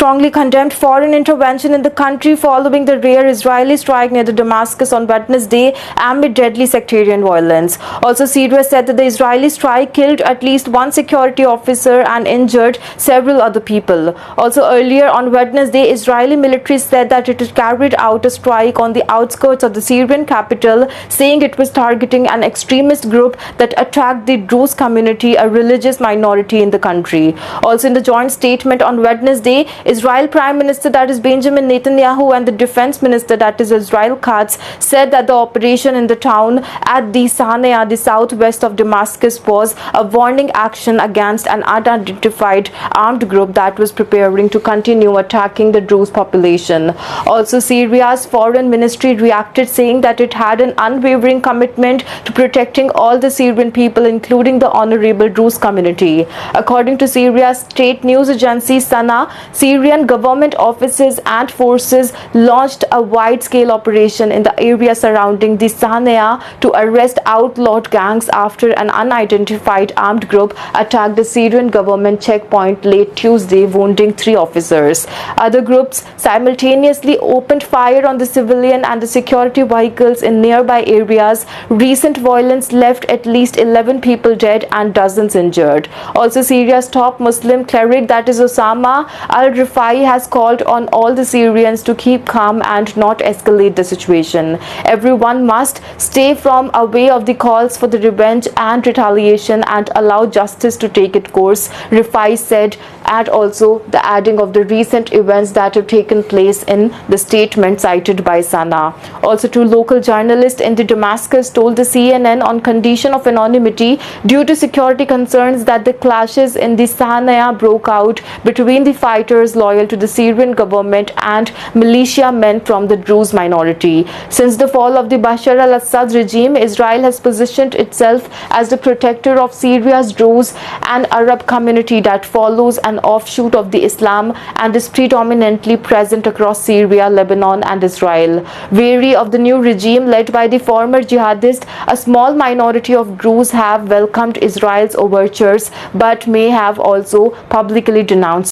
strongly condemned foreign intervention in the country following the rare Israeli strike near the Damascus on Wednesday amid deadly sectarian violence. Also, Syria said that the Israeli strike killed at least one security officer and injured several other people. Also, earlier on Wednesday, Israeli military said that it had carried out a strike on the outskirts of the Syrian capital, saying it was targeting an extremist group that attacked the Druze community, a religious minority in the country. Also, in the joint statement on Wednesday, Israel Prime Minister, that is Benjamin Netanyahu, and the Defense Minister, that is Israel Katz, said that the operation in the town at the Sanaa, the southwest of Damascus, was a warning action against an unidentified armed group that was preparing to continue attacking the Druze population. Also, Syria's foreign ministry reacted, saying that it had an unwavering commitment to protecting all the Syrian people, including the honorable Druze community. According to Syria's state news agency SANA, Syrian government offices and forces launched a wide-scale operation in the area surrounding the Sanaa to arrest outlawed gangs after an unidentified armed group attacked the Syrian government checkpoint late Tuesday, wounding 3 officers. Other groups simultaneously opened fire on the civilian and the security vehicles in nearby areas. Recent violence left at least 11 people dead and dozens injured. Also, Syria's top Muslim cleric, that is Osama al-Rifai, has called on all the Syrians to keep calm and not escalate the situation. Everyone must stay from away of the calls for the revenge and retaliation and allow justice to take its course, Rifai said, and also the adding of the recent events that have taken place in the statement cited by Sana. Also, 2 local journalists in the Damascus told the CNN on condition of anonymity due to security concerns that the clashes in the Sanaa broke out between the fighters loyal to the Syrian government and militiamen from the Druze minority. Since the fall of the Bashar al-Assad regime, Israel has positioned itself as the protector of Syria's Druze, an Arab community that follows an offshoot of the Islam and is predominantly present across Syria, Lebanon and Israel. Wary of the new regime led by the former jihadists, a small minority of Druze have welcomed Israel's overtures but may have also publicly denounced